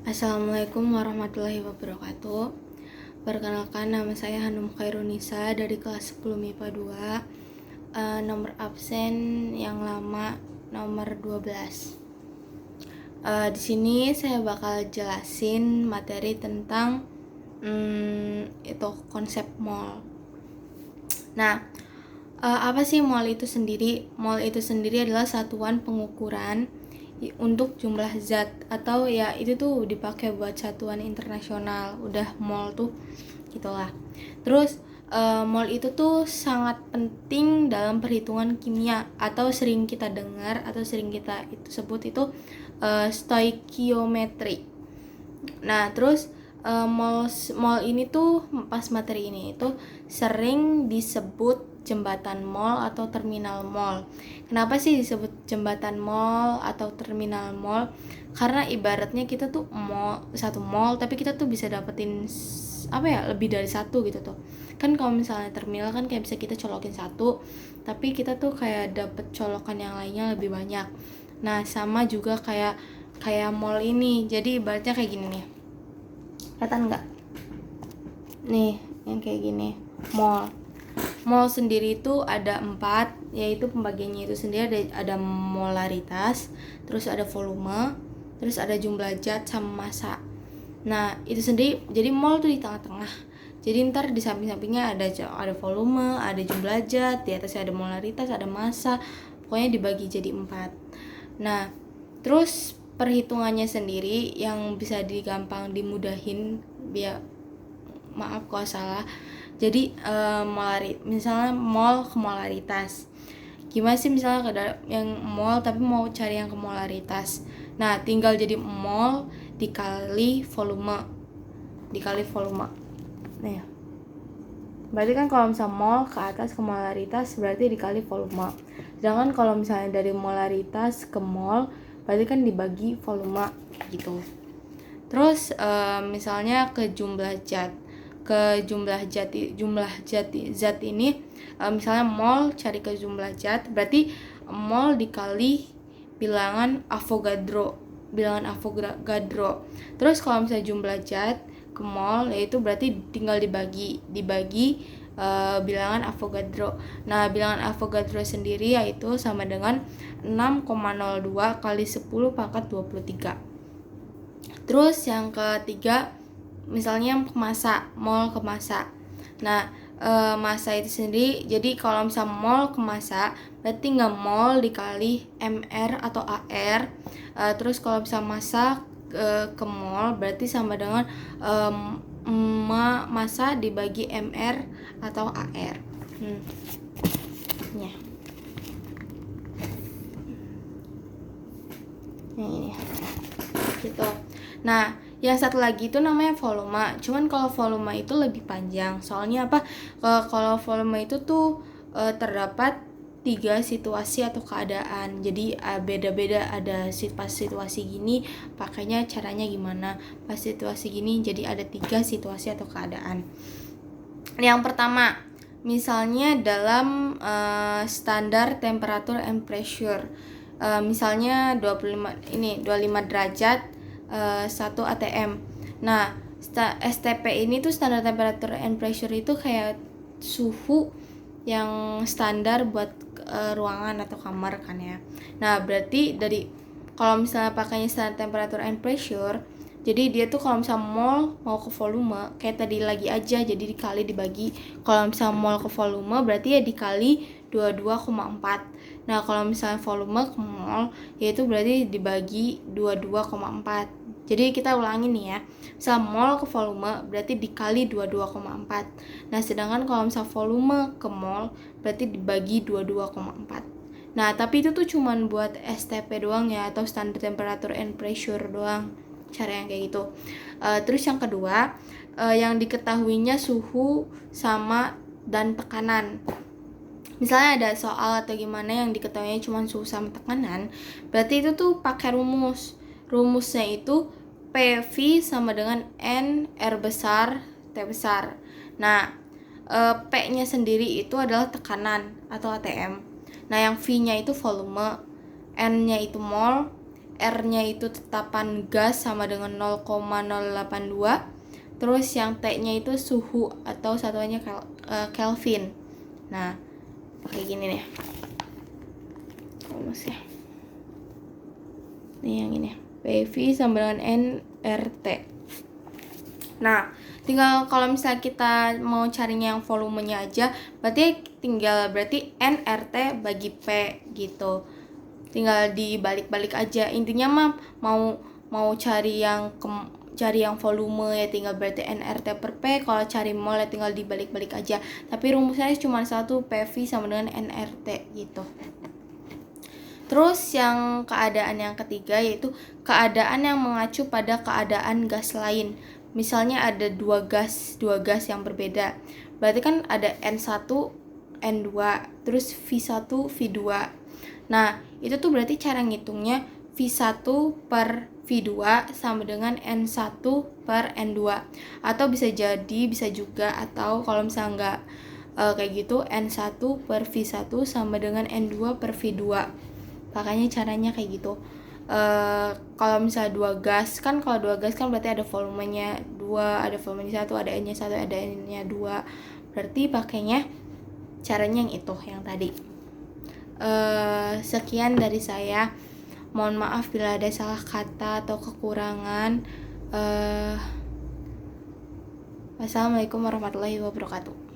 Assalamualaikum warahmatullahi wabarakatuh. Perkenalkan, nama saya Hanum Khairunisa dari kelas 10 MIPA 2. Nomor absen yang lama nomor 12. Di sini saya bakal jelasin materi tentang itu konsep mall. Nah, apa sih mall itu sendiri? Mall itu sendiri adalah satuan pengukuran untuk jumlah zat, atau ya itu tuh dipakai buat satuan internasional. Udah mall tuh gitulah. Terus mol itu tuh sangat penting dalam perhitungan kimia, atau sering kita dengar atau sering kita itu sebut itu stoikiometri. Nah, terus mall ini tuh pas materi ini itu sering disebut jembatan mall atau terminal mall. Kenapa sih disebut jembatan mall atau terminal mall? Karena ibaratnya kita tuh satu mall, tapi kita tuh bisa dapetin lebih dari satu gitu tuh. Kan kalau misalnya terminal kan kayak bisa kita colokin satu, tapi kita tuh kayak dapet colokan yang lainnya lebih banyak. Nah, sama juga kayak mall ini. Jadi ibaratnya kayak gini nih. Kelihatan nggak? Nih, yang kayak gini. Mol sendiri itu ada 4, yaitu pembagiannya itu sendiri ada molaritas, terus ada volume, terus ada jumlah zat sama massa. Nah, itu sendiri, jadi mol tuh di tengah-tengah. Jadi ntar di samping-sampingnya ada volume, ada jumlah zat, di atasnya ada molaritas, ada massa. Pokoknya dibagi jadi 4. Nah, terus perhitungannya sendiri yang bisa dimudahin, maaf kalau salah. Jadi misalnya mol ke molaritas. Gimana sih misalnya yang mol tapi mau cari yang ke molaritas? Nah, tinggal jadi mol dikali volume. Nih. Berarti kan kalau misalnya mol ke atas ke molaritas berarti dikali volume. Sedangkan kalau misalnya dari molaritas ke mol berarti kan dibagi volume gitu. Terus misalnya ke jumlah zat ini, misalnya mol cari ke jumlah zat, berarti mol dikali bilangan Avogadro. Terus kalau misalnya jumlah zat ke mol, yaitu berarti tinggal dibagi bilangan Avogadro. Nah, bilangan Avogadro sendiri yaitu sama dengan 6,02 kali 10 pangkat 23. Terus yang ketiga, misalnya massa, mol ke massa. Nah, massa itu sendiri, jadi kalau misalnya mol ke massa berarti nggak mol dikali mr atau ar. Terus kalau misalnya massa ke mol berarti sama dengan massa dibagi mr atau ar. Ya. Ini gitu. Nah, yang satu lagi itu namanya volume. Cuman kalau volume itu lebih panjang. Soalnya apa? Kalau volume itu tuh terdapat 3 situasi atau keadaan. Jadi beda-beda, ada pas situasi gini pakainya caranya gimana. Pas situasi gini jadi ada 3 situasi atau keadaan. Yang pertama, misalnya dalam standar temperature and pressure. Misalnya 25 derajat 1 atm. Nah, STP ini tuh standar temperature and pressure itu kayak suhu yang standar buat ruangan atau kamar kan ya. Nah, berarti kalau misalnya pakainya standar temperature and pressure, jadi dia tuh kalau misalnya mol mau ke volume kayak tadi lagi aja, jadi dikali dibagi. Kalau misalnya mol ke volume berarti ya dikali 22,4. Nah, kalau misalnya volume ke mol yaitu berarti dibagi 22,4. Jadi kita ulangi nih ya. Misal mol ke volume berarti dikali 22,4. Nah, sedangkan kalau misal volume ke mol berarti dibagi 22,4. Nah, tapi itu tuh cuman buat STP doang ya, atau standard temperature and pressure doang. Cara yang kayak gitu. Terus yang kedua, yang diketahuinya suhu sama dan tekanan. Misalnya ada soal atau gimana yang diketahuinya cuma suhu sama tekanan, berarti itu tuh pakai rumusnya itu PV sama dengan N R besar T besar. Nah, P-nya sendiri itu adalah tekanan atau ATM. Nah, yang V-nya itu volume, N-nya itu mol, R-nya itu tetapan gas sama dengan 0,082. Terus yang T-nya itu suhu atau satuannya Kelvin. Nah, kayak gini nih. Rumusnya. Nih yang ini. PV sama dengan nRT. Nah, tinggal kalau misalnya kita mau carinya yang volumenya aja, berarti nRT bagi P gitu. Tinggal dibalik-balik aja. Intinya mah mau cari yang volume ya tinggal berarti nRT per P. Kalau cari mol ya tinggal dibalik-balik aja. Tapi rumusnya cuma satu, PV sama dengan nRT gitu. Terus yang keadaan yang ketiga yaitu keadaan yang mengacu pada keadaan gas lain. Misalnya ada dua gas yang berbeda. Berarti kan ada N1, N2, terus V1, V2. Nah, itu tuh berarti cara ngitungnya V1 per V2 sama dengan N1 per N2. Atau bisa juga atau kalau misalnya nggak kayak gitu, N1 per V1 sama dengan N2 per V2. Makanya caranya kayak gitu. Kalau misalnya dua gas kan berarti ada volumenya 2, ada volumenya 1, ada N-nya 1, ada N-nya 2. Berarti pakainya caranya yang itu, yang tadi. Sekian dari saya. Mohon maaf bila ada salah kata atau kekurangan. Wassalamualaikum warahmatullahi wabarakatuh.